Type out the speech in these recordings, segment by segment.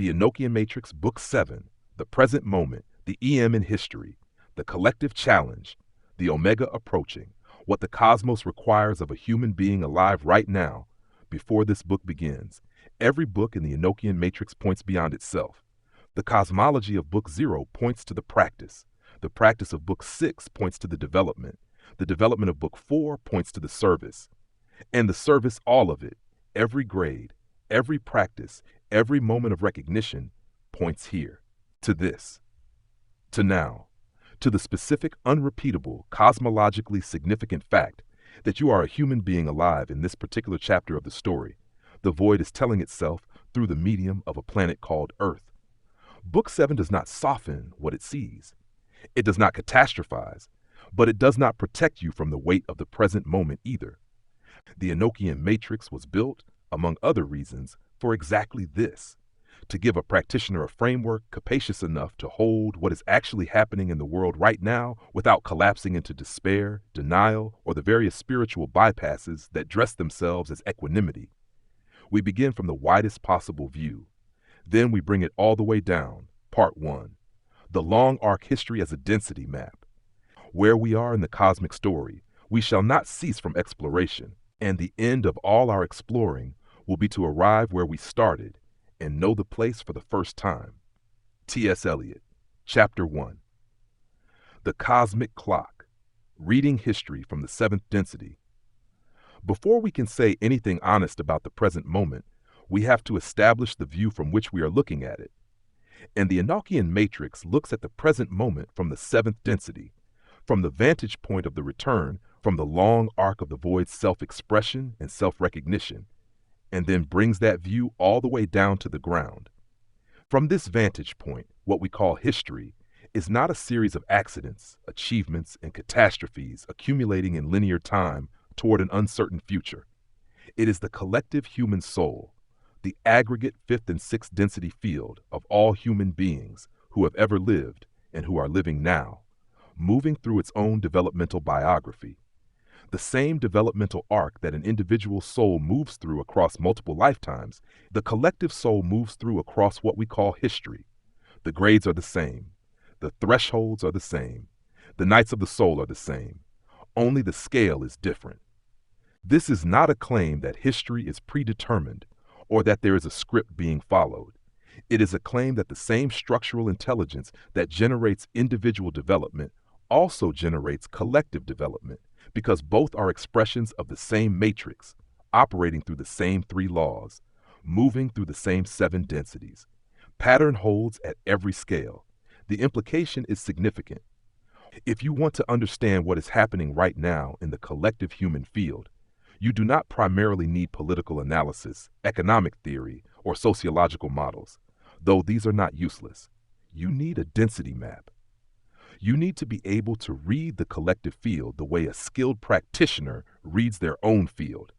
The EnochianMatrix, Book 7, The Present Moment, the EM in History, The Collective Challenge, the Omega Approaching, what the cosmos requires of a human being alive right now. Before this book begins, every book in the EnochianMatrix points beyond itself. The cosmology of Book 0 points to the practice. The practice of Book 6 points to the development. The development of Book 4 points to the service. And the service, all of it, every grade, every practice, every moment of recognition, points here, to this, to now, to the specific, unrepeatable, cosmologically significant fact that you are a human being alive in this particular chapter of the story. The void is telling itself through the medium of a planet called Earth. Book 7 does not soften what it sees. It does not catastrophize, but it does not protect you from the weight of the present moment either. The EnochianMatrix was built, among other reasons, for exactly this: to give a practitioner a framework capacious enough to hold what is actually happening in the world right now without collapsing into despair, denial, or the various spiritual bypasses that dress themselves as equanimity. We begin from the widest possible view. Then we bring it all the way down. Part 1. The long arc history as a density map. Where we are in the cosmic story, we shall not cease from exploration, and the end of all our exploring will be to arrive where we started and know the place for the first time. T.S. Eliot, Chapter 1. The Cosmic Clock. Reading history from the seventh density. Before we can say anything honest about the present moment, we have to establish the view from which we are looking at it. And the EnochianMatrix looks at the present moment from the seventh density, from the vantage point of the return from the long arc of the void's self-expression and self-recognition, and then brings that view all the way down to the ground. From this vantage point, what we call history is not a series of accidents, achievements, and catastrophes accumulating in linear time toward an uncertain future. It is the collective human soul, the aggregate fifth and sixth density field of all human beings who have ever lived and who are living now, moving through its own developmental biography. The same developmental arc that an individual soul moves through across multiple lifetimes, the collective soul moves through across what we call history. The grades are the same. The thresholds are the same. The nights of the soul are the same. Only the scale is different. This is not a claim that history is predetermined or that there is a script being followed. It is a claim that the same structural intelligence that generates individual development also generates collective development, because both are expressions of the same matrix, operating through the same 3 laws, moving through the same 7 densities. Pattern holds at every scale. The implication is significant. If you want to understand what is happening right now in the collective human field, you do not primarily need political analysis, economic theory, or sociological models, though these are not useless. You need a density map. You need to be able to read the collective field the way a skilled practitioner reads their own field,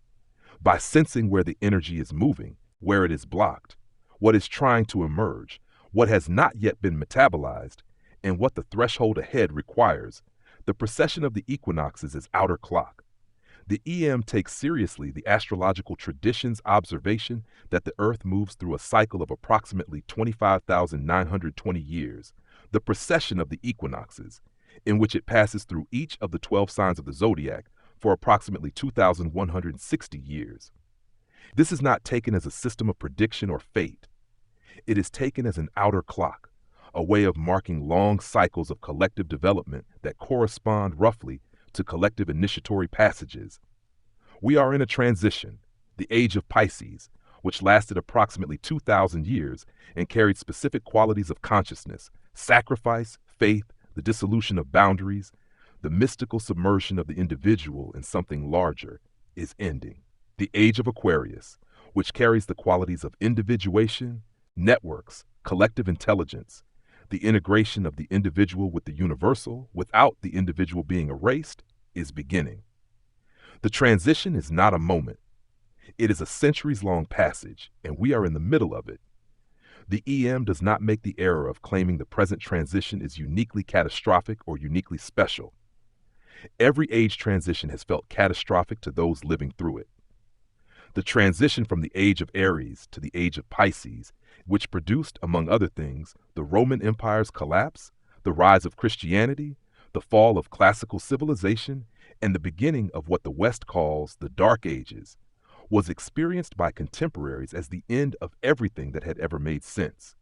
by sensing where the energy is moving, where it is blocked, what is trying to emerge, what has not yet been metabolized, and what the threshold ahead requires. The precession of the equinoxes is outer clock. The EM takes seriously the astrological tradition's observation that the Earth moves through a cycle of approximately 25,920 years, the precession of the equinoxes, in which it passes through each of the 12 signs of the zodiac for approximately 2,160 years. This is not taken as a system of prediction or fate. It is taken as an outer clock, a way of marking long cycles of collective development that correspond roughly to collective initiatory passages. We are in a transition, the age of Pisces, which lasted approximately 2,000 years and carried specific qualities of consciousness, sacrifice, faith, the dissolution of boundaries. The mystical submersion of the individual in something larger is ending. The age of Aquarius, which carries the qualities of individuation, networks, collective intelligence, the integration of the individual with the universal without the individual being erased, is beginning. The transition is not a moment. It is a centuries-long passage, and we are in the middle of it. The EM does not make the error of claiming the present transition is uniquely catastrophic or uniquely special. Every age transition has felt catastrophic to those living through it. The transition from the age of Aries to the age of Pisces, which produced, among other things, the Roman Empire's collapse, the rise of Christianity, the fall of classical civilization, and the beginning of what the West calls the Dark Ages, was experienced by contemporaries as the end of everything that had ever made sense.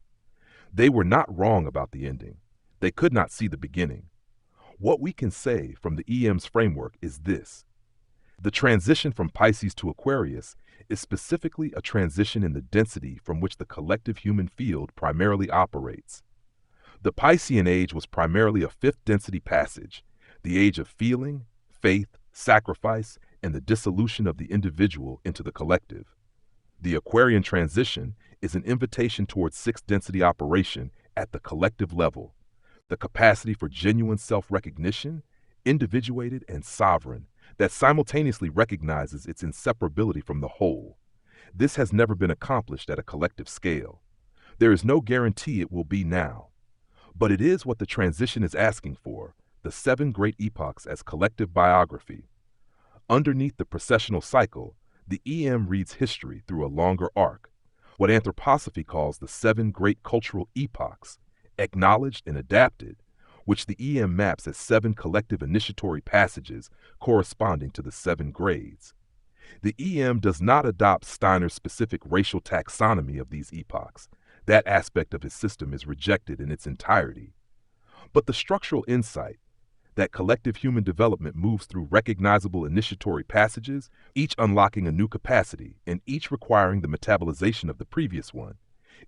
They were not wrong about the ending. They could not see the beginning. What we can say from the EM's framework is this. The transition from Pisces to Aquarius is specifically a transition in the density from which the collective human field primarily operates. The Piscean age was primarily a fifth density passage, the age of feeling, faith, sacrifice, and the dissolution of the individual into the collective. The Aquarian transition is an invitation towards sixth density operation at the collective level, the capacity for genuine self-recognition, individuated and sovereign, that simultaneously recognizes its inseparability from the whole. This has never been accomplished at a collective scale. There is no guarantee it will be now. But it is what the transition is asking for, the 7 great epochs as collective biography. Underneath the processional cycle, the EM reads history through a longer arc, what anthroposophy calls the 7 great cultural epochs, acknowledged and adapted, which the EM maps as 7 collective initiatory passages corresponding to the 7 grades. The EM does not adopt Steiner's specific racial taxonomy of these epochs. That aspect of his system is rejected in its entirety. But the structural insight, that collective human development moves through recognizable initiatory passages, each unlocking a new capacity and each requiring the metabolization of the previous one,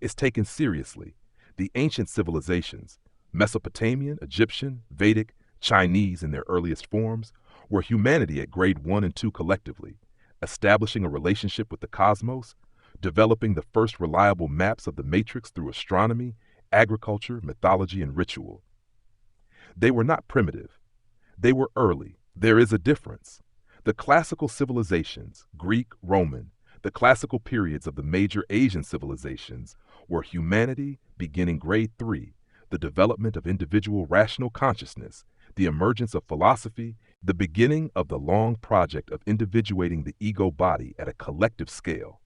is taken seriously. The ancient civilizations, Mesopotamian, Egyptian, Vedic, Chinese in their earliest forms, were humanity at grade 1 and 2 collectively, establishing a relationship with the cosmos, developing the first reliable maps of the matrix through astronomy, agriculture, mythology, and ritual. They were not primitive. They were early. There is a difference. The classical civilizations, Greek, Roman, the classical periods of the major Asian civilizations, were humanity beginning grade 3, the development of individual rational consciousness, the emergence of philosophy, the beginning of the long project of individuating the ego body at a collective scale.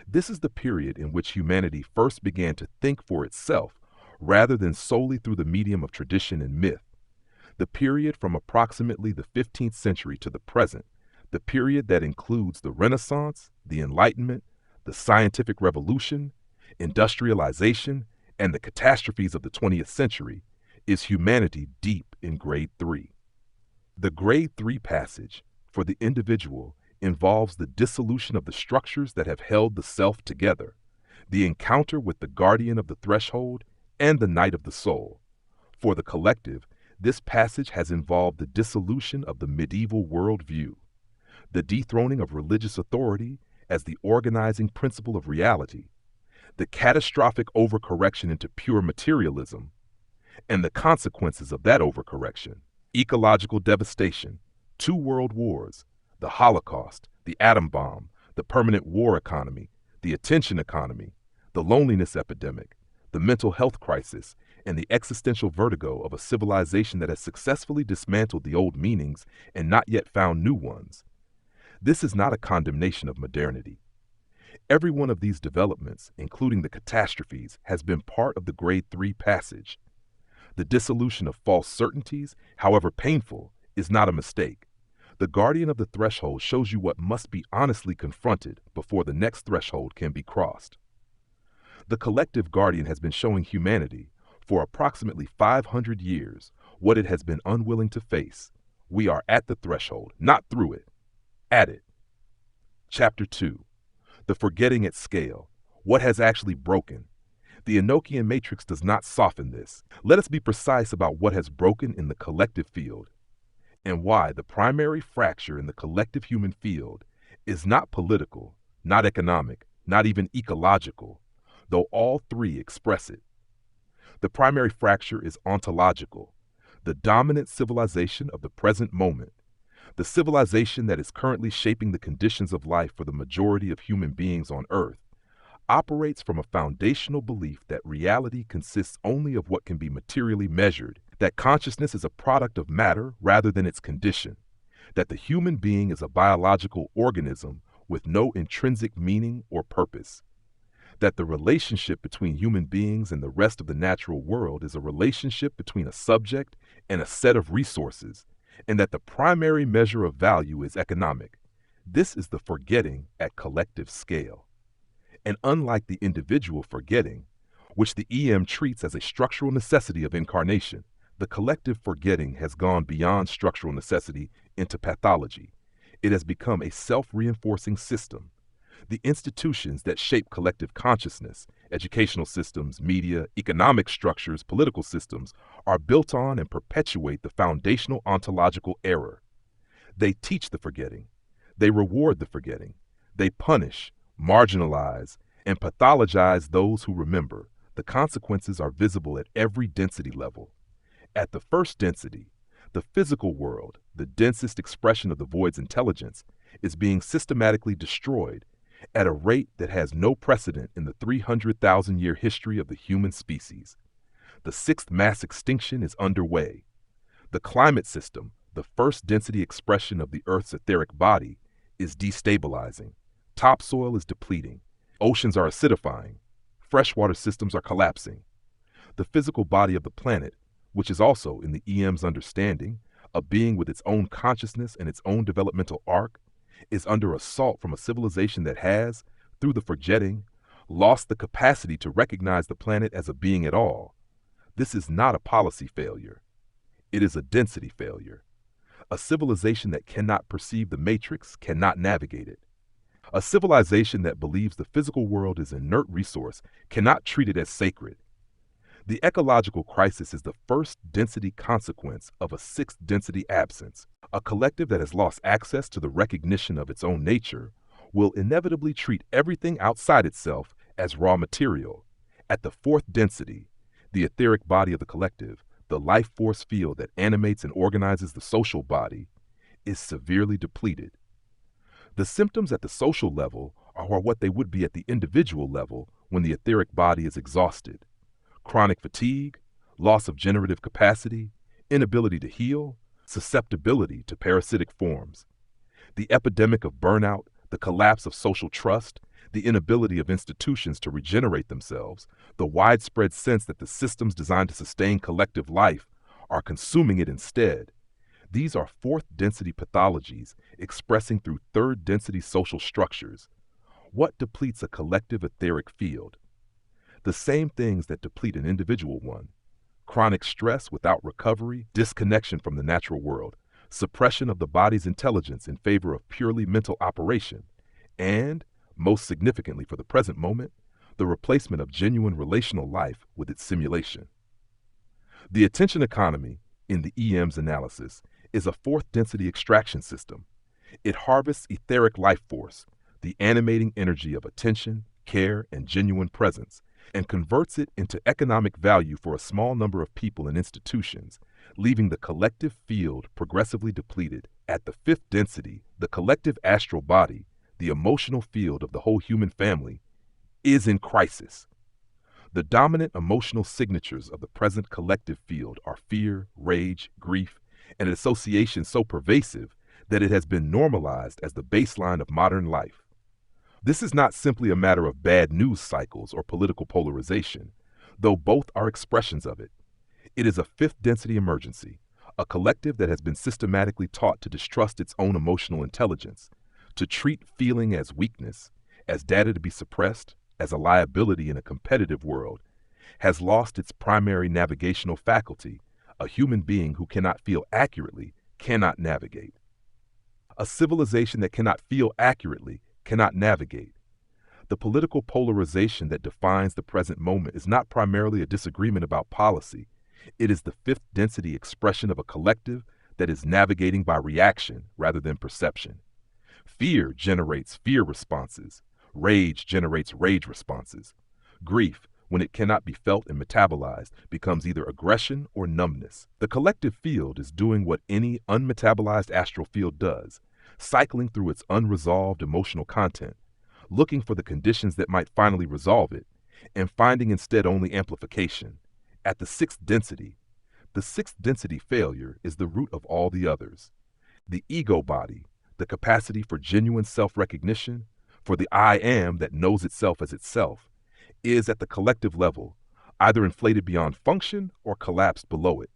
This is the period in which humanity first began to think for itself rather than solely through the medium of tradition and myth. The period from approximately the 15th century to the present, the period that includes the Renaissance, the Enlightenment, the Scientific Revolution, industrialization, and the catastrophes of the 20th century, is humanity deep in grade 3. The grade 3 passage, for the individual, involves the dissolution of the structures that have held the self together, the encounter with the guardian of the threshold, and the night of the soul. For the collective, this passage has involved the dissolution of the medieval worldview, the dethroning of religious authority as the organizing principle of reality, the catastrophic overcorrection into pure materialism, and the consequences of that overcorrection: ecological devastation, 2 world wars, the Holocaust, the atom bomb, the permanent war economy, the attention economy, the loneliness epidemic, the mental health crisis, and the existential vertigo of a civilization that has successfully dismantled the old meanings and not yet found new ones. This is not a condemnation of modernity. Every one of these developments, including the catastrophes, has been part of the grade 3 passage. The dissolution of false certainties, however painful, is not a mistake. The guardian of the threshold shows you what must be honestly confronted before the next threshold can be crossed. The collective guardian has been showing humanity, for approximately 500 years, what it has been unwilling to face. We are at the threshold, not through it, at it. Chapter 2. The forgetting at scale. What has actually broken? The EnochianMatrix does not soften this. Let us be precise about what has broken in the collective field, and why the primary fracture in the collective human field is not political, not economic, not even ecological, though all 3 express it. The primary fracture is ontological, the dominant civilization of the present moment, the civilization that is currently shaping the conditions of life for the majority of human beings on Earth, operates from a foundational belief that reality consists only of what can be materially measured, that consciousness is a product of matter rather than its condition, that the human being is a biological organism with no intrinsic meaning or purpose. That the relationship between human beings and the rest of the natural world is a relationship between a subject and a set of resources, and that the primary measure of value is economic. This is the forgetting at collective scale. And unlike the individual forgetting, which the EM treats as a structural necessity of incarnation, the collective forgetting has gone beyond structural necessity into pathology. It has become a self-reinforcing system. The institutions that shape collective consciousness, educational systems, media, economic structures, political systems, are built on and perpetuate the foundational ontological error. They teach the forgetting. They reward the forgetting. They punish, marginalize, and pathologize those who remember. The consequences are visible at every density level. At the first density, the physical world, the densest expression of the void's intelligence, is being systematically destroyed at a rate that has no precedent in the 300,000-year history of the human species. The sixth mass extinction is underway. The climate system, the first density expression of the Earth's etheric body, is destabilizing. Topsoil is depleting. Oceans are acidifying. Freshwater systems are collapsing. The physical body of the planet, which is also, in the EM's understanding, a being with its own consciousness and its own developmental arc, is under assault from a civilization that has, through the forgetting, lost the capacity to recognize the planet as a being at all. This is not a policy failure. It is a density failure. A civilization that cannot perceive the matrix cannot navigate it. A civilization that believes the physical world is an inert resource cannot treat it as sacred. The ecological crisis is the first density consequence of a sixth density absence. A collective that has lost access to the recognition of its own nature will inevitably treat everything outside itself as raw material. At the fourth density, the etheric body of the collective, the life force field that animates and organizes the social body, is severely depleted. The symptoms at the social level are what they would be at the individual level when the etheric body is exhausted. Chronic fatigue, loss of generative capacity, inability to heal, susceptibility to parasitic forms. The epidemic of burnout, the collapse of social trust, the inability of institutions to regenerate themselves, the widespread sense that the systems designed to sustain collective life are consuming it instead. These are fourth density pathologies expressing through third density social structures. What depletes a collective etheric field? The same things that deplete an individual one. Chronic stress without recovery, disconnection from the natural world, suppression of the body's intelligence in favor of purely mental operation, and, most significantly for the present moment, the replacement of genuine relational life with its simulation. The attention economy, in the EM's analysis, is a fourth density extraction system. It harvests etheric life force, the animating energy of attention, care, and genuine presence, and converts it into economic value for a small number of people and institutions, leaving the collective field progressively depleted. At the fifth density, the collective astral body, the emotional field of the whole human family, is in crisis. The dominant emotional signatures of the present collective field are fear, rage, grief, and an association so pervasive that it has been normalized as the baseline of modern life. This is not simply a matter of bad news cycles or political polarization, though both are expressions of it. It is a fifth density emergency, a collective that has been systematically taught to distrust its own emotional intelligence, to treat feeling as weakness, as data to be suppressed, as a liability in a competitive world, has lost its primary navigational faculty. A human being who cannot feel accurately cannot navigate. A civilization that cannot feel accurately cannot navigate. The political polarization that defines the present moment is not primarily a disagreement about policy. It is the fifth density expression of a collective that is navigating by reaction rather than perception. Fear generates fear responses. Rage generates rage responses. Grief, when it cannot be felt and metabolized, becomes either aggression or numbness. The collective field is doing what any unmetabolized astral field does, cycling through its unresolved emotional content, looking for the conditions that might finally resolve it, and finding instead only amplification. At the sixth density failure is the root of all the others. The ego body, the capacity for genuine self-recognition, for the I am that knows itself as itself, is at the collective level, either inflated beyond function or collapsed below it.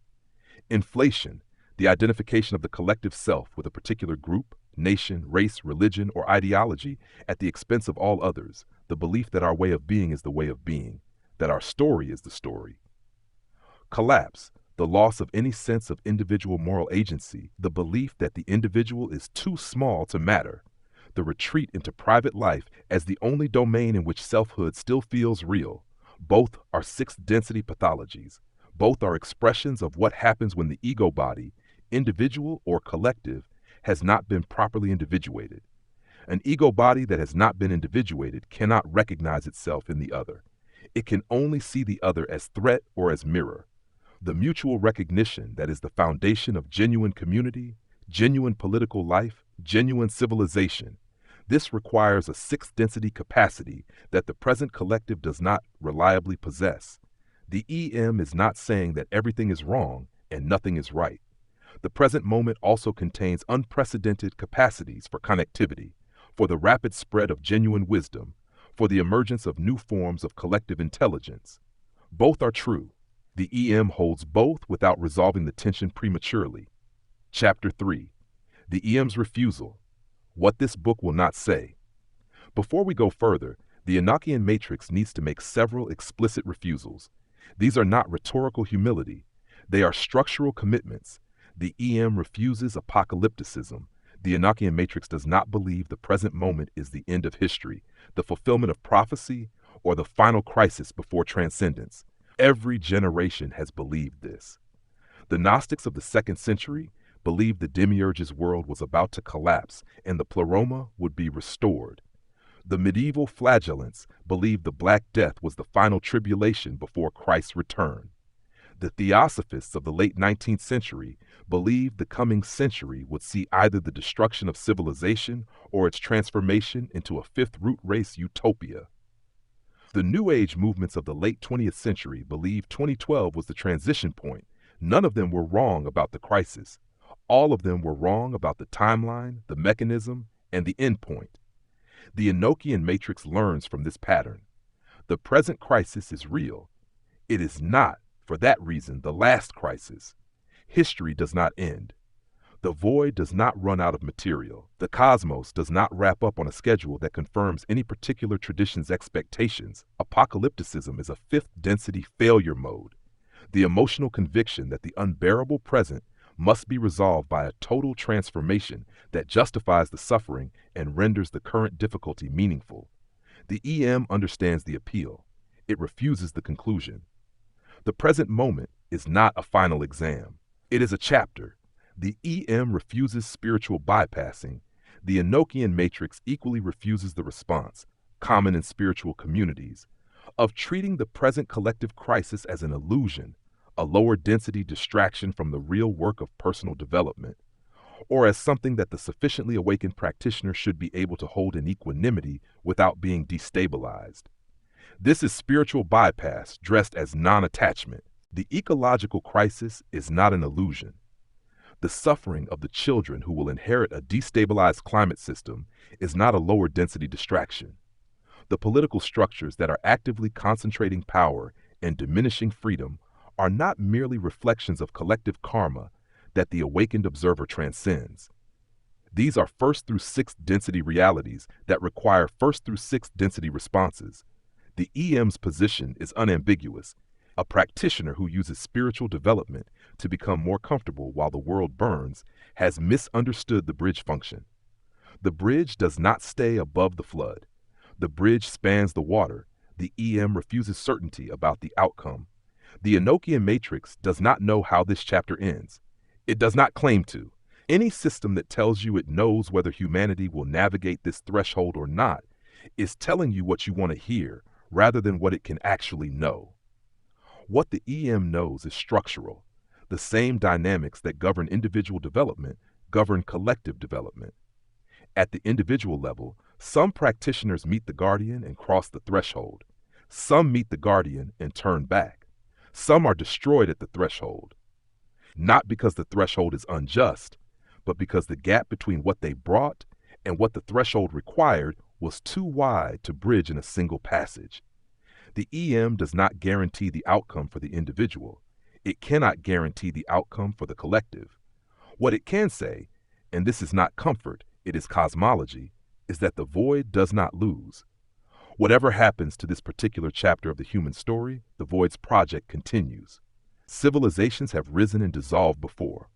Inflation, the identification of the collective self with a particular group, nation, race, religion, or ideology at the expense of all others, the belief that our way of being is the way of being, that our story is the story. Collapse, the loss of any sense of individual moral agency, the belief that the individual is too small to matter, the retreat into private life as the only domain in which selfhood still feels real. Both are sixth density pathologies. Both are expressions of what happens when the ego body, individual or collective, has not been properly individuated. An ego body that has not been individuated cannot recognize itself in the other. It can only see the other as threat or as mirror. The mutual recognition that is the foundation of genuine community, genuine political life, genuine civilization. This requires a sixth density capacity that the present collective does not reliably possess. The EM is not saying that everything is wrong and nothing is right. The present moment also contains unprecedented capacities for connectivity, for the rapid spread of genuine wisdom, for the emergence of new forms of collective intelligence. Both are true. The EM holds both without resolving the tension prematurely. Chapter 3. The EM's Refusal. What this book will not say. Before we go further, the EnochianMatrix needs to make several explicit refusals. These are not rhetorical humility. They are structural commitments. The EM refuses apocalypticism. The EnochianMatrix does not believe the present moment is the end of history, the fulfillment of prophecy, or the final crisis before transcendence. Every generation has believed this. The Gnostics of the 2nd century believed the demiurge's world was about to collapse and the pleroma would be restored. The medieval flagellants believed the Black Death was the final tribulation before Christ's return. The Theosophists of the late 19th century believed the coming century would see either the destruction of civilization or its transformation into a fifth root race utopia. The New Age movements of the late 20th century believed 2012 was the transition point. None of them were wrong about the crisis. All of them were wrong about the timeline, the mechanism, and the endpoint. The EnochianMatrix learns from this pattern. The present crisis is real. It is not, for that reason, the last crisis. History does not end. The void does not run out of material. The cosmos does not wrap up on a schedule that confirms any particular tradition's expectations. Apocalypticism is a fifth density failure mode. The emotional conviction that the unbearable present must be resolved by a total transformation that justifies the suffering and renders the current difficulty meaningful. The EM understands the appeal. It refuses the conclusion. The present moment is not a final exam. It is a chapter. The EM refuses spiritual bypassing. The EnochianMatrix equally refuses the response, common in spiritual communities, of treating the present collective crisis as an illusion, a lower density distraction from the real work of personal development, or as something that the sufficiently awakened practitioner should be able to hold in equanimity without being destabilized. This is spiritual bypass dressed as non-attachment. The ecological crisis is not an illusion. The suffering of the children who will inherit a destabilized climate system is not a lower density distraction. The political structures that are actively concentrating power and diminishing freedom are not merely reflections of collective karma that the awakened observer transcends. These are first through sixth density realities that require first through sixth density responses. The EM's position is unambiguous. A practitioner who uses spiritual development to become more comfortable while the world burns has misunderstood the bridge function. The bridge does not stay above the flood. The bridge spans the water. The EM refuses certainty about the outcome. The EnochianMatrix does not know how this chapter ends. It does not claim to. Any system that tells you it knows whether humanity will navigate this threshold or not is telling you what you want to hear rather than what it can actually know. What the EM knows is structural. The same dynamics that govern individual development govern collective development. At the individual level, some practitioners meet the guardian and cross the threshold. Some meet the guardian and turn back. Some are destroyed at the threshold. Not because the threshold is unjust, but because the gap between what they brought and what the threshold required was too wide to bridge in a single passage. The EM does not guarantee the outcome for the individual. It cannot guarantee the outcome for the collective. What it can say, and this is not comfort, it is cosmology, is that the void does not lose. Whatever happens to this particular chapter of the human story, the void's project continues. Civilizations have risen and dissolved before.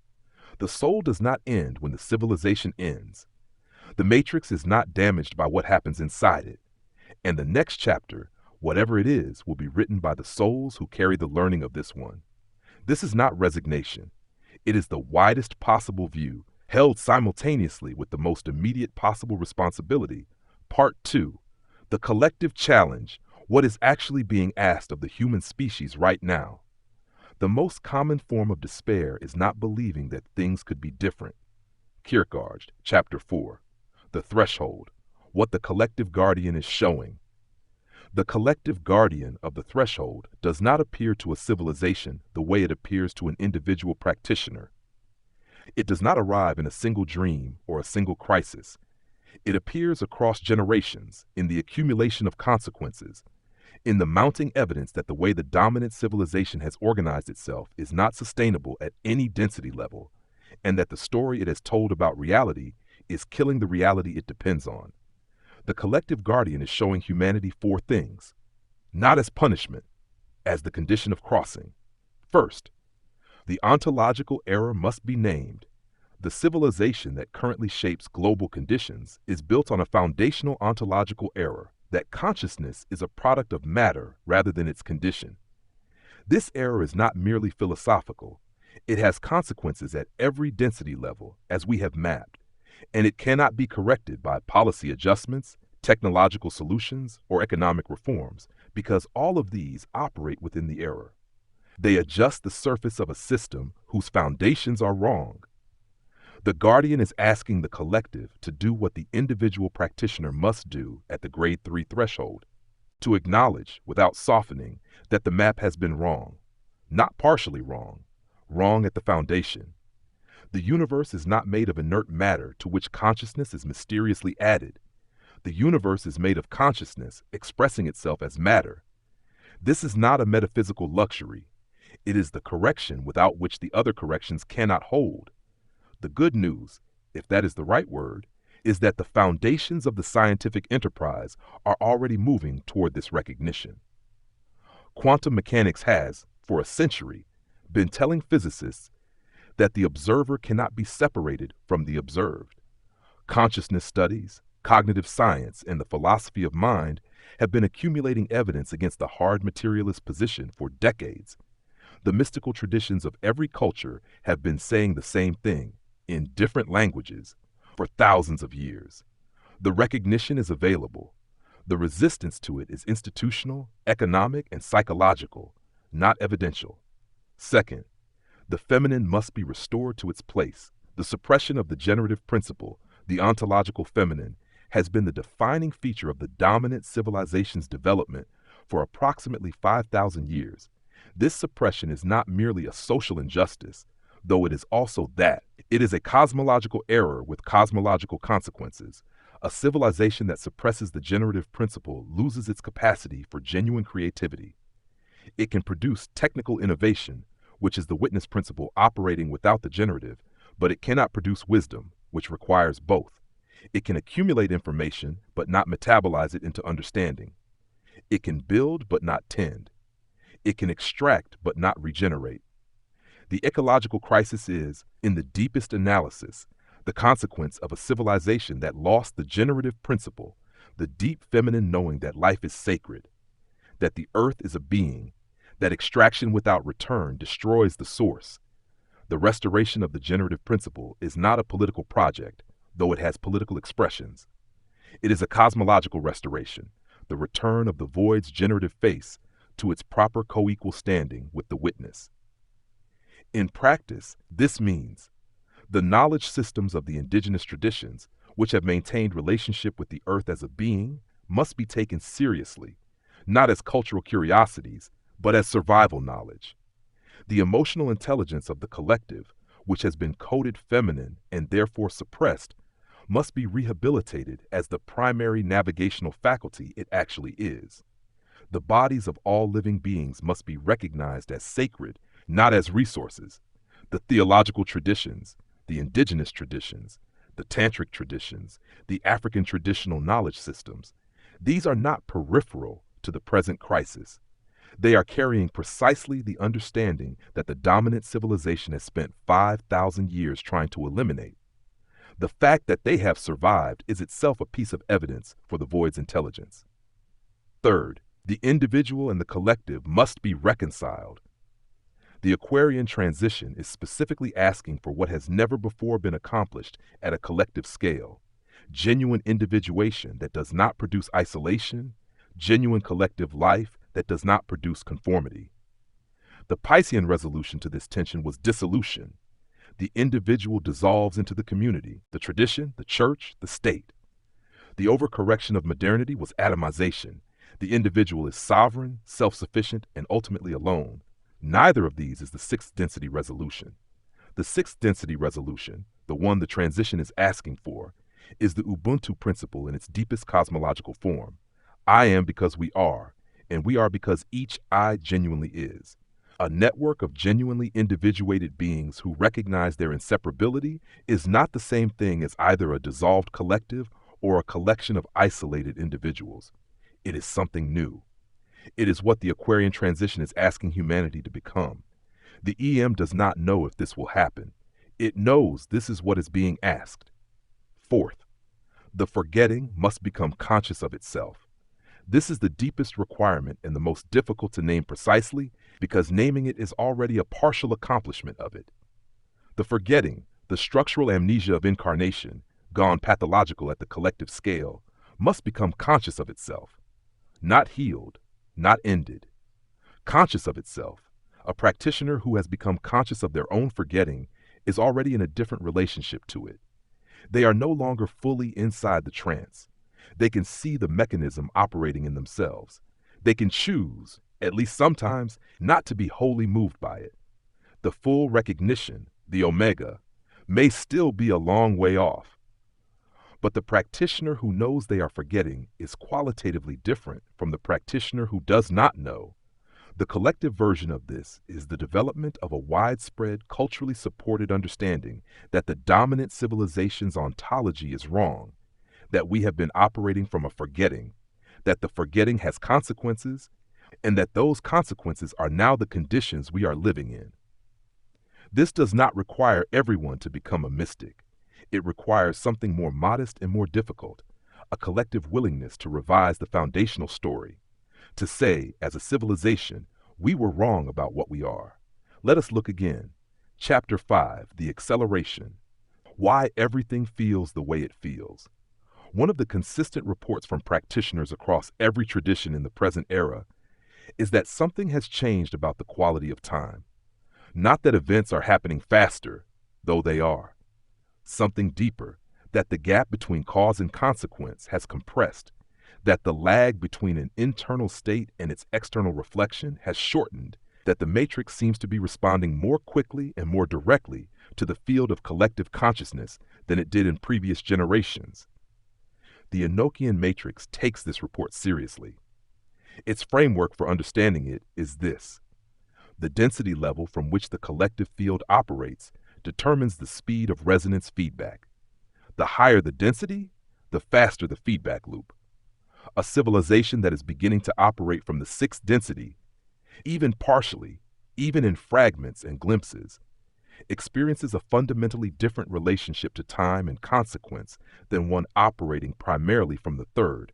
The soul does not end when the civilization ends. The matrix is not damaged by what happens inside it. And the next chapter, whatever it is, will be written by the souls who carry the learning of this one. This is not resignation. It is the widest possible view, held simultaneously with the most immediate possible responsibility. Part 2. The collective challenge, what is actually being asked of the human species right now. The most common form of despair is not believing that things could be different. Kierkegaard, Chapter 4. The Threshold, what the collective guardian is showing. The collective guardian of the threshold does not appear to a civilization the way it appears to an individual practitioner. It does not arrive in a single dream or a single crisis. It appears across generations in the accumulation of consequences, in the mounting evidence that the way the dominant civilization has organized itself is not sustainable at any density level, and that the story it has told about reality is killing the reality it depends on. The collective guardian is showing humanity 4 things, not as punishment, as the condition of crossing. First, the ontological error must be named. The civilization that currently shapes global conditions is built on a foundational ontological error, that consciousness is a product of matter rather than its condition. This error is not merely philosophical. It has consequences at every density level, as we have mapped, and it cannot be corrected by policy adjustments, technological solutions, or economic reforms, because all of these operate within the error. They adjust the surface of a system whose foundations are wrong. The guardian is asking the collective to do what the individual practitioner must do at the grade 3 threshold, to acknowledge, without softening, that the map has been wrong, not partially wrong, wrong at the foundation. The universe is not made of inert matter to which consciousness is mysteriously added. The universe is made of consciousness expressing itself as matter. This is not a metaphysical luxury. It is the correction without which the other corrections cannot hold. The good news, if that is the right word, is that the foundations of the scientific enterprise are already moving toward this recognition. Quantum mechanics has, for a century, been telling physicists that the observer cannot be separated from the observed. Consciousness studies, cognitive science, and the philosophy of mind have been accumulating evidence against the hard materialist position for decades. The mystical traditions of every culture have been saying the same thing, in different languages, for thousands of years. The recognition is available. The resistance to it is institutional, economic, and psychological, not evidential. Second, the feminine must be restored to its place. The suppression of the generative principle, the ontological feminine, has been the defining feature of the dominant civilization's development for approximately 5,000 years. This suppression is not merely a social injustice, though it is also that. It is a cosmological error with cosmological consequences. A civilization that suppresses the generative principle loses its capacity for genuine creativity. It can produce technical innovation, which is the witness principle operating without the generative, but it cannot produce wisdom, which requires both. It can accumulate information, but not metabolize it into understanding. It can build, but not tend. It can extract, but not regenerate. The ecological crisis is, in the deepest analysis, the consequence of a civilization that lost the generative principle, the deep feminine knowing that life is sacred, that the earth is a being, that extraction without return destroys the source. The restoration of the generative principle is not a political project, though it has political expressions. It is a cosmological restoration, the return of the void's generative face to its proper co-equal standing with the witness. In practice, this means the knowledge systems of the indigenous traditions, which have maintained relationship with the earth as a being, must be taken seriously, not as cultural curiosities, but as survival knowledge. The emotional intelligence of the collective, which has been coded feminine and therefore suppressed, must be rehabilitated as the primary navigational faculty it actually is. The bodies of all living beings must be recognized as sacred, not as resources. The theological traditions, the indigenous traditions, the tantric traditions, the African traditional knowledge systems, these are not peripheral to the present crisis. They are carrying precisely the understanding that the dominant civilization has spent 5,000 years trying to eliminate. The fact that they have survived is itself a piece of evidence for the void's intelligence. Third, the individual and the collective must be reconciled. The Aquarian transition is specifically asking for what has never before been accomplished at a collective scale: genuine individuation that does not produce isolation, genuine collective life that does not produce conformity. The Piscean resolution to this tension was dissolution. The individual dissolves into the community, the tradition, the church, the state. The overcorrection of modernity was atomization. The individual is sovereign, self-sufficient, and ultimately alone. Neither of these is the sixth density resolution. The sixth density resolution, the one the transition is asking for, is the Ubuntu principle in its deepest cosmological form. I am because we are, and we are because each I genuinely is. A network of genuinely individuated beings who recognize their inseparability is not the same thing as either a dissolved collective or a collection of isolated individuals. It is something new. It is what the Aquarian transition is asking humanity to become. The EM does not know if this will happen. It knows this is what is being asked. Fourth, the forgetting must become conscious of itself. This is the deepest requirement and the most difficult to name precisely, because naming it is already a partial accomplishment of it. The forgetting, the structural amnesia of incarnation, gone pathological at the collective scale, must become conscious of itself. Not healed, not ended. Conscious of itself. A practitioner who has become conscious of their own forgetting is already in a different relationship to it. They are no longer fully inside the trance. They can see the mechanism operating in themselves. They can choose, at least sometimes, not to be wholly moved by it. The full recognition, the omega, may still be a long way off. But the practitioner who knows they are forgetting is qualitatively different from the practitioner who does not know. The collective version of this is the development of a widespread, culturally supported understanding that the dominant civilization's ontology is wrong, that we have been operating from a forgetting, that the forgetting has consequences, and that those consequences are now the conditions we are living in. This does not require everyone to become a mystic. It requires something more modest and more difficult, a collective willingness to revise the foundational story, to say, as a civilization, we were wrong about what we are. Let us look again. Chapter 5, The Acceleration. Why everything feels the way it feels. One of the consistent reports from practitioners across every tradition in the present era is that something has changed about the quality of time. Not that events are happening faster, though they are. Something deeper, that the gap between cause and consequence has compressed, that the lag between an internal state and its external reflection has shortened, that the matrix seems to be responding more quickly and more directly to the field of collective consciousness than it did in previous generations. The EnochianMatrix takes this report seriously. Its framework for understanding it is this: the density level from which the collective field operates determines the speed of resonance feedback. The higher the density, the faster the feedback loop. A civilization that is beginning to operate from the sixth density, even partially, even in fragments and glimpses, experiences a fundamentally different relationship to time and consequence than one operating primarily from the third.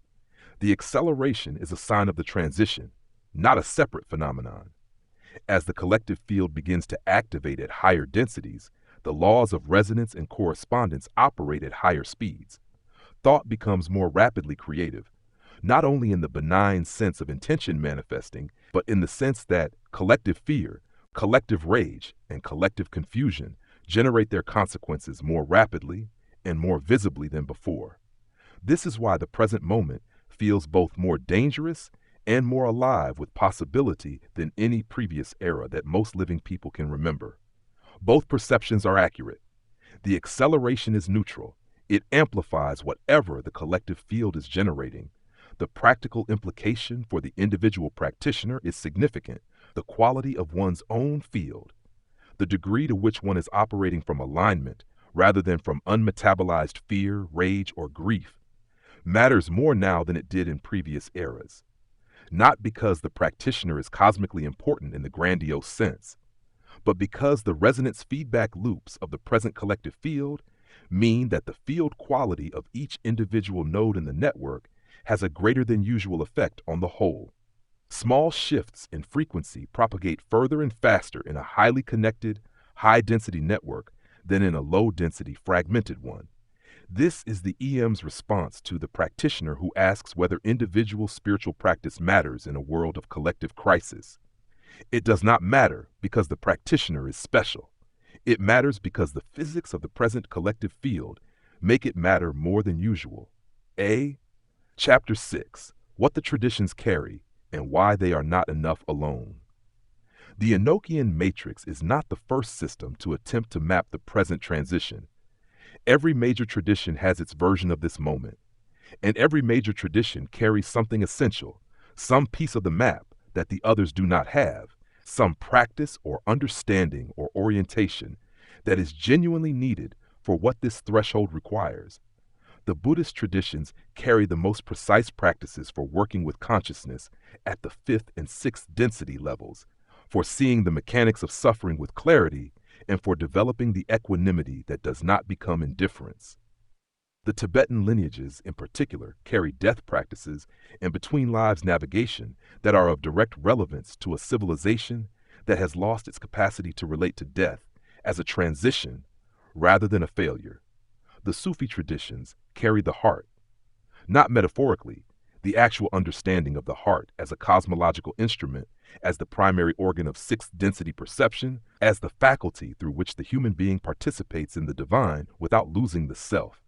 The acceleration is a sign of the transition, not a separate phenomenon. As the collective field begins to activate at higher densities, the laws of resonance and correspondence operate at higher speeds. Thought becomes more rapidly creative, not only in the benign sense of intention manifesting, but in the sense that collective fear, collective rage, and collective confusion generate their consequences more rapidly and more visibly than before. This is why the present moment feels both more dangerous and more alive with possibility than any previous era that most living people can remember. Both perceptions are accurate. The acceleration is neutral. It amplifies whatever the collective field is generating. The practical implication for the individual practitioner is significant. The quality of one's own field, the degree to which one is operating from alignment rather than from unmetabolized fear, rage, or grief, matters more now than it did in previous eras. Not because the practitioner is cosmically important in the grandiose sense, but because the resonance feedback loops of the present collective field mean that the field quality of each individual node in the network has a greater than usual effect on the whole. Small shifts in frequency propagate further and faster in a highly connected, high-density network than in a low-density, fragmented one. This is the EM's response to the practitioner who asks whether individual spiritual practice matters in a world of collective crisis. It does not matter because the practitioner is special. It matters because the physics of the present collective field make it matter more than usual. Chapter 6, What the Traditions Carry and Why They Are Not Enough Alone. The EnochianMatrix is not the first system to attempt to map the present transition. Every major tradition has its version of this moment, and every major tradition carries something essential, some piece of the map that the others do not have, some practice or understanding or orientation that is genuinely needed for what this threshold requires. The Buddhist traditions carry the most precise practices for working with consciousness at the 5th and 6th density levels, for seeing the mechanics of suffering with clarity, and for developing the equanimity that does not become indifference. The Tibetan lineages, in particular, carry death practices and between lives navigation that are of direct relevance to a civilization that has lost its capacity to relate to death as a transition rather than a failure. The Sufi traditions carry the heart, not metaphorically, the actual understanding of the heart as a cosmological instrument, as the primary organ of 6th density perception, as the faculty through which the human being participates in the divine without losing the self.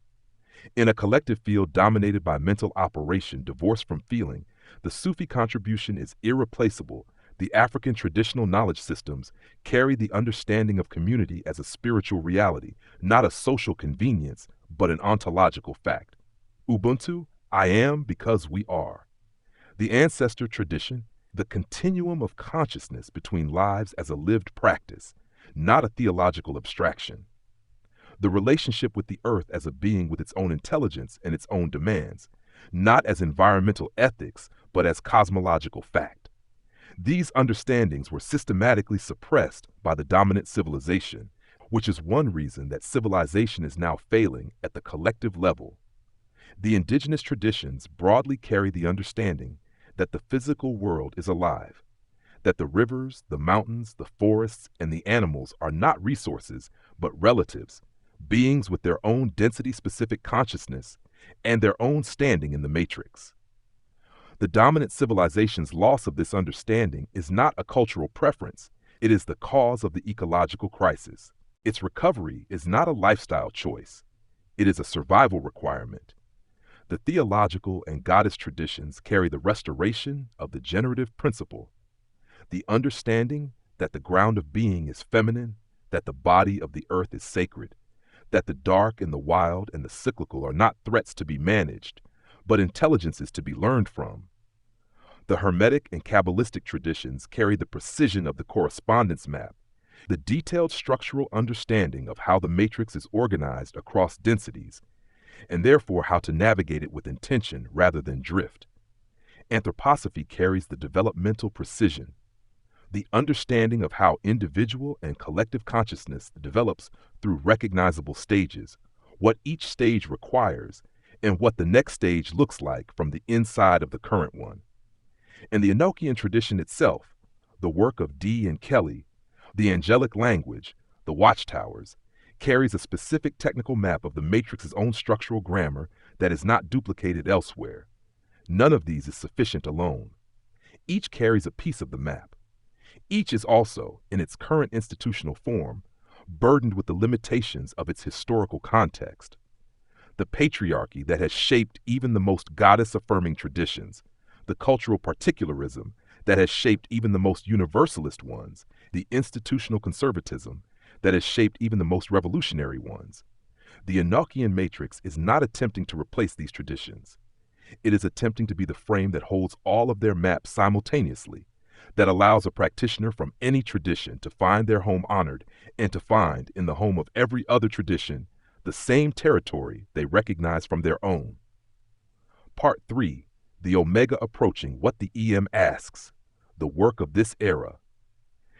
In a collective field dominated by mental operation divorced from feeling, the Sufi contribution is irreplaceable. The African traditional knowledge systems carry the understanding of community as a spiritual reality, not a social convenience, but an ontological fact. Ubuntu, I am because we are. The ancestor tradition, the continuum of consciousness between lives as a lived practice, not a theological abstraction. The relationship with the earth as a being with its own intelligence and its own demands, not as environmental ethics, but as cosmological fact. These understandings were systematically suppressed by the dominant civilization, which is one reason that civilization is now failing at the collective level. The indigenous traditions broadly carry the understanding that the physical world is alive, that the rivers, the mountains, the forests, and the animals are not resources, but relatives, beings with their own density-specific consciousness and their own standing in the matrix. The dominant civilization's loss of this understanding is not a cultural preference, it is the cause of the ecological crisis. Its recovery is not a lifestyle choice, it is a survival requirement. The theological and goddess traditions carry the restoration of the generative principle, the understanding that the ground of being is feminine, that the body of the earth is sacred, that the dark and the wild and the cyclical are not threats to be managed, but intelligences to be learned from. The Hermetic and Kabbalistic traditions carry the precision of the correspondence map, the detailed structural understanding of how the matrix is organized across densities, and therefore how to navigate it with intention rather than drift. Anthroposophy carries the developmental precision, the understanding of how individual and collective consciousness develops through recognizable stages, what each stage requires, and what the next stage looks like from the inside of the current one. In the Enochian tradition itself, the work of Dee and Kelly, the angelic language, the watchtowers, carries a specific technical map of the matrix's own structural grammar that is not duplicated elsewhere. None of these is sufficient alone. Each carries a piece of the map. Each is also, in its current institutional form, burdened with the limitations of its historical context. The patriarchy that has shaped even the most goddess-affirming traditions, the cultural particularism that has shaped even the most universalist ones, the institutional conservatism that has shaped even the most revolutionary ones. The EnochianMatrix is not attempting to replace these traditions. It is attempting to be the frame that holds all of their maps simultaneously, that allows a practitioner from any tradition to find their home honored and to find in the home of every other tradition the same territory they recognize from their own. Part 3. The Omega Approaching What the EM Asks. The Work of This Era.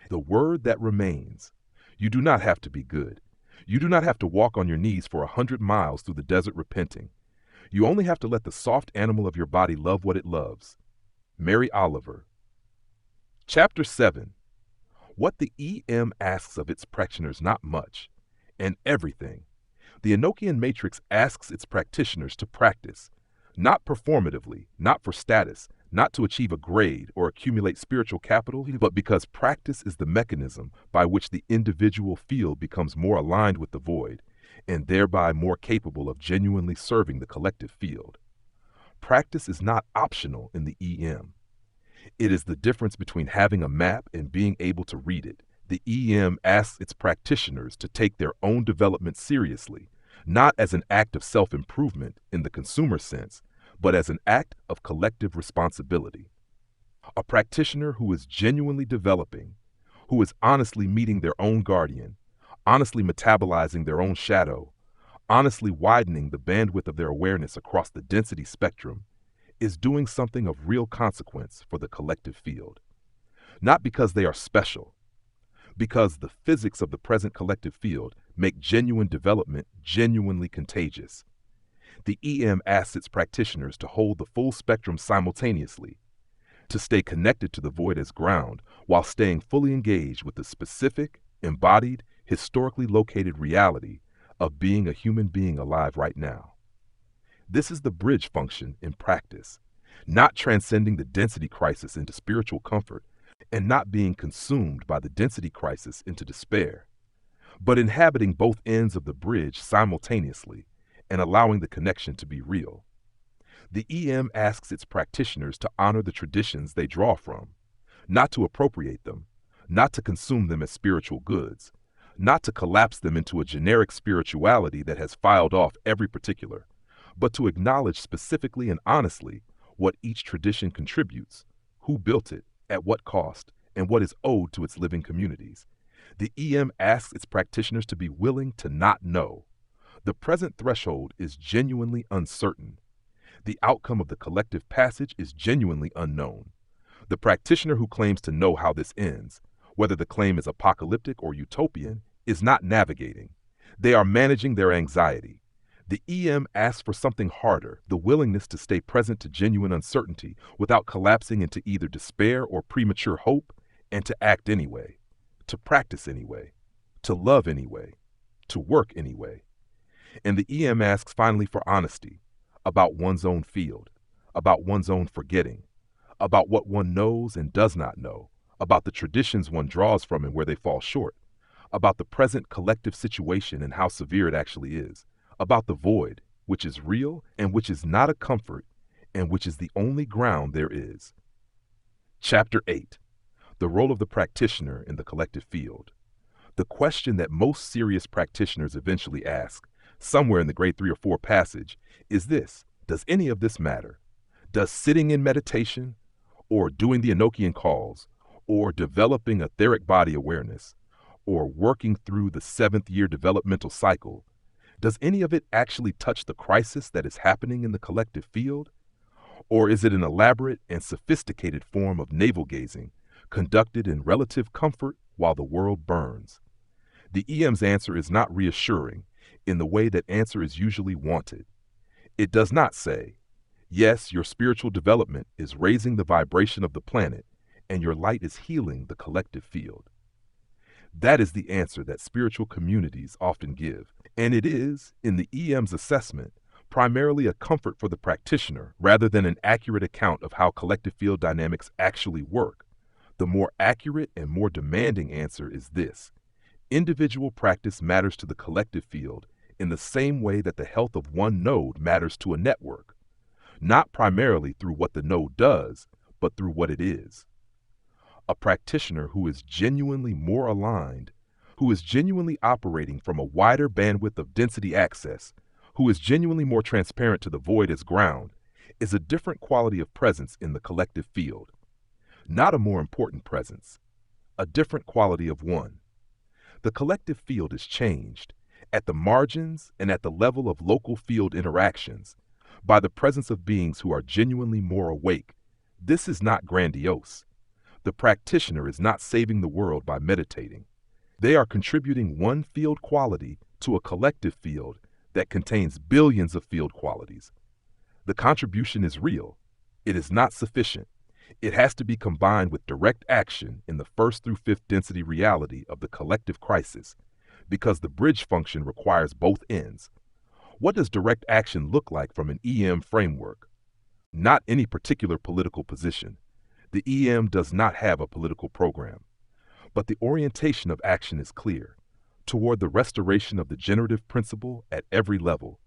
The word that remains. You do not have to be good. You do not have to walk on your knees for 100 miles through the desert repenting. You only have to let the soft animal of your body love what it loves. Mary Oliver. Chapter 7. What the EM asks of its practitioners, not much, and everything. The EnochianMatrix asks its practitioners to practice, not performatively, not for status, not to achieve a grade or accumulate spiritual capital, but because practice is the mechanism by which the individual field becomes more aligned with the void, and thereby more capable of genuinely serving the collective field. Practice is not optional in the EM. It is the difference between having a map and being able to read it. The EM asks its practitioners to take their own development seriously, not as an act of self-improvement in the consumer sense, but as an act of collective responsibility. A practitioner who is genuinely developing, who is honestly meeting their own guardian, honestly metabolizing their own shadow, honestly widening the bandwidth of their awareness across the density spectrum, is doing something of real consequence for the collective field. Not because they are special, because the physics of the present collective field make genuine development genuinely contagious. The EM asks its practitioners to hold the full spectrum simultaneously, to stay connected to the void as ground while staying fully engaged with the specific, embodied, historically located reality of being a human being alive right now. This is the bridge function in practice, not transcending the density crisis into spiritual comfort and not being consumed by the density crisis into despair, but inhabiting both ends of the bridge simultaneously and allowing the connection to be real. The EM asks its practitioners to honor the traditions they draw from, not to appropriate them, not to consume them as spiritual goods, not to collapse them into a generic spirituality that has filed off every particular, but to acknowledge specifically and honestly what each tradition contributes, who built it, at what cost, and what is owed to its living communities. The EM asks its practitioners to be willing to not know. The present threshold is genuinely uncertain. The outcome of the collective passage is genuinely unknown. The practitioner who claims to know how this ends, whether the claim is apocalyptic or utopian, is not navigating. They are managing their anxiety. The EM asks for something harder, the willingness to stay present to genuine uncertainty without collapsing into either despair or premature hope, and to act anyway, to practice anyway, to love anyway, to work anyway. And the EM asks finally for honesty about one's own field, about one's own forgetting, about what one knows and does not know, about the traditions one draws from and where they fall short, about the present collective situation and how severe it actually is, about the void, which is real and which is not a comfort and which is the only ground there is. Chapter 8. The Role of the Practitioner in the Collective Field. The question that most serious practitioners eventually ask, somewhere in the grade 3 or 4 passage, is this: does any of this matter? Does sitting in meditation, or doing the Enochian calls, or developing etheric body awareness, or working through the 7th year developmental cycle, does any of it actually touch the crisis that is happening in the collective field? Or is it an elaborate and sophisticated form of navel-gazing, conducted in relative comfort while the world burns? The EM's answer is not reassuring in the way that answer is usually wanted. It does not say, yes, your spiritual development is raising the vibration of the planet and your light is healing the collective field. That is the answer that spiritual communities often give, and it is, in the EM's assessment, primarily a comfort for the practitioner rather than an accurate account of how collective field dynamics actually work. The more accurate and more demanding answer is this: individual practice matters to the collective field in the same way that the health of one node matters to a network, not primarily through what the node does, but through what it is. A practitioner who is genuinely more aligned, who is genuinely operating from a wider bandwidth of density access, who is genuinely more transparent to the void as ground, is a different quality of presence in the collective field. Not a more important presence, a different quality of one. The collective field is changed, at the margins and at the level of local field interactions, by the presence of beings who are genuinely more awake. This is not grandiose. The practitioner is not saving the world by meditating. They are contributing one field quality to a collective field that contains billions of field qualities. The contribution is real. It is not sufficient. It has to be combined with direct action in the first through fifth density reality of the collective crisis, because the bridge function requires both ends. What does direct action look like from an EM framework? Not any particular political position. The EM does not have a political program. But the orientation of action is clear, toward the restoration of the generative principle at every level,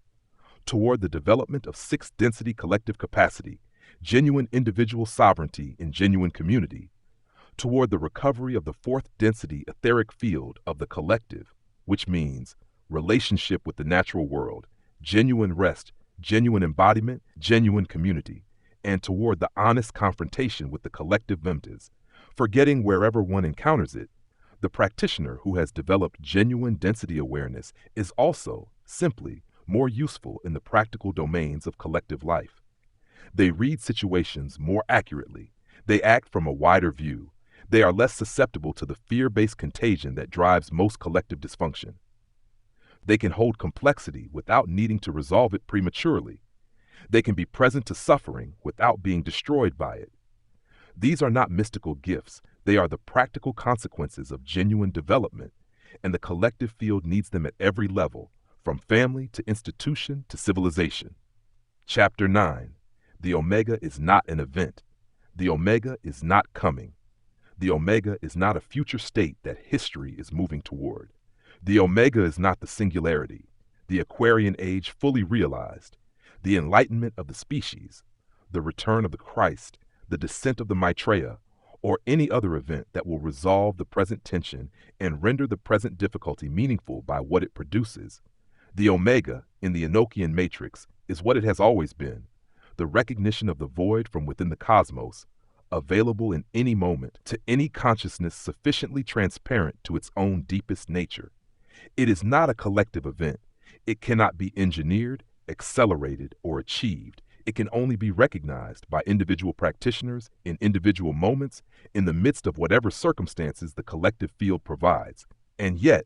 toward the development of sixth density collective capacity, genuine individual sovereignty in genuine community, toward the recovery of the fourth density etheric field of the collective, which means relationship with the natural world, genuine rest, genuine embodiment, genuine community, and toward the honest confrontation with the collective vimtas, forgetting wherever one encounters it. The practitioner who has developed genuine density awareness is also, simply, more useful in the practical domains of collective life. They read situations more accurately. They act from a wider view. They are less susceptible to the fear-based contagion that drives most collective dysfunction. They can hold complexity without needing to resolve it prematurely. They can be present to suffering without being destroyed by it. These are not mystical gifts. They are the practical consequences of genuine development, and the collective field needs them at every level, from family to institution to civilization. Chapter 9. The Omega is not an event. The Omega is not coming. The Omega is not a future state that history is moving toward. The Omega is not the singularity, the Aquarian age fully realized, the enlightenment of the species, the return of the Christ, the descent of the Maitreya, or any other event that will resolve the present tension and render the present difficulty meaningful by what it produces. The Omega, in the EnochianMatrix, is what it has always been, the recognition of the void from within the cosmos, available in any moment to any consciousness sufficiently transparent to its own deepest nature. It is not a collective event. It cannot be engineered, accelerated, or achieved. It can only be recognized by individual practitioners in individual moments in the midst of whatever circumstances the collective field provides. And yet,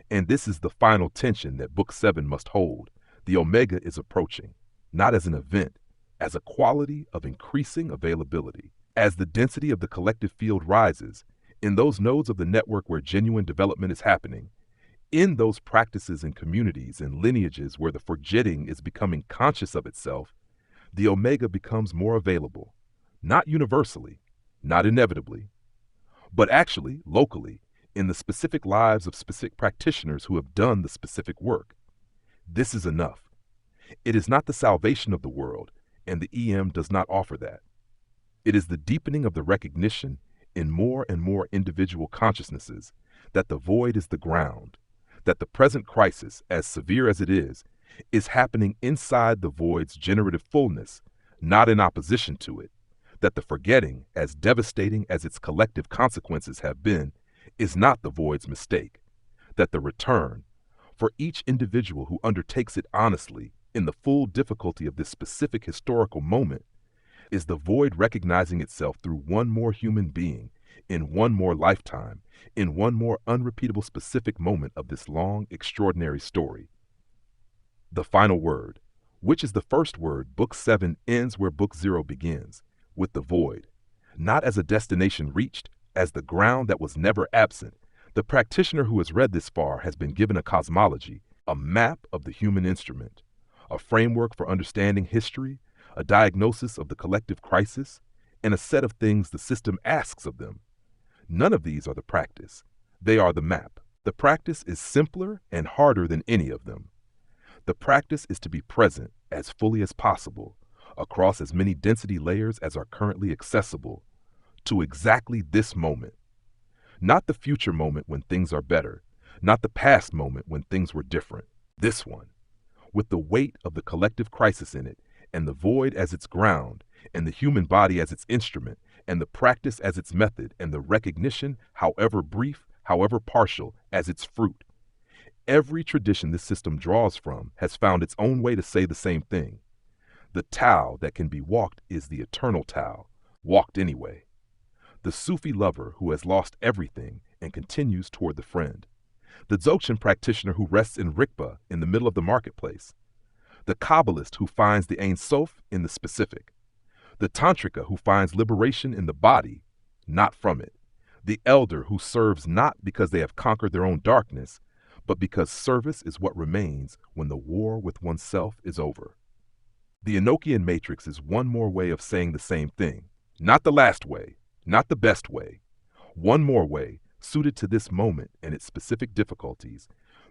and this is the final tension that BookSeven must hold, the Omega is approaching, not as an event, as a quality of increasing availability. As the density of the collective field rises, in those nodes of the network where genuine development is happening, in those practices and communities and lineages where the forgetting is becoming conscious of itself, the Omega becomes more available, not universally, not inevitably, but actually, locally, in the specific lives of specific practitioners who have done the specific work. This is enough. It is not the salvation of the world, and the EM does not offer that. It is the deepening of the recognition in more and more individual consciousnesses that the void is the ground, that the present crisis, as severe as it is happening inside the void's generative fullness, not in opposition to it, that the forgetting, as devastating as its collective consequences have been, is not the void's mistake, that the return, for each individual who undertakes it honestly in the full difficulty of this specific historical moment, is the void recognizing itself through one more human being, in one more lifetime, in one more unrepeatable specific moment of this long, extraordinary story. The final word, which is the first word. Book 7 ends where Book 0 begins, with the void, not as a destination reached, as the ground that was never absent. The practitioner who has read this far has been given a cosmology, a map of the human instrument, a framework for understanding history, a diagnosis of the collective crisis, and a set of things the system asks of them. None of these are the practice. They are the map. The practice is simpler and harder than any of them. The practice is to be present as fully as possible, across as many density layers as are currently accessible, to exactly this moment. Not the future moment when things are better, Not the past moment when things were different. This one, with the weight of the collective crisis in it, and the void as its ground, and the human body as its instrument, and the practice as its method, and the recognition, however brief, however partial, as its fruit. Every tradition this system draws from has found its own way to say the same thing. The Tao that can be walked is the eternal Tao, walked anyway. The Sufi lover who has lost everything and continues toward the friend. The Dzogchen practitioner who rests in Rikpa in the middle of the marketplace. The Kabbalist who finds the Ein Sof in the specific. The Tantrika who finds liberation in the body, not from it. The elder who serves not because they have conquered their own darkness, but because service is what remains when the war with oneself is over. The EnochianMatrix is one more way of saying the same thing. Not the last way, not the best way. One more way, suited to this moment and its specific difficulties,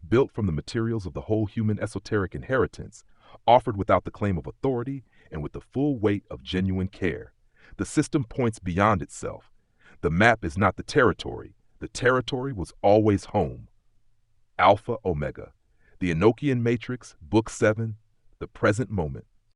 built from the materials of the whole human esoteric inheritance, offered without the claim of authority and with the full weight of genuine care. The system points beyond itself. The map is not the territory was always home. Alpha Omega, the EnochianMatrix, Book 7, The Present Moment.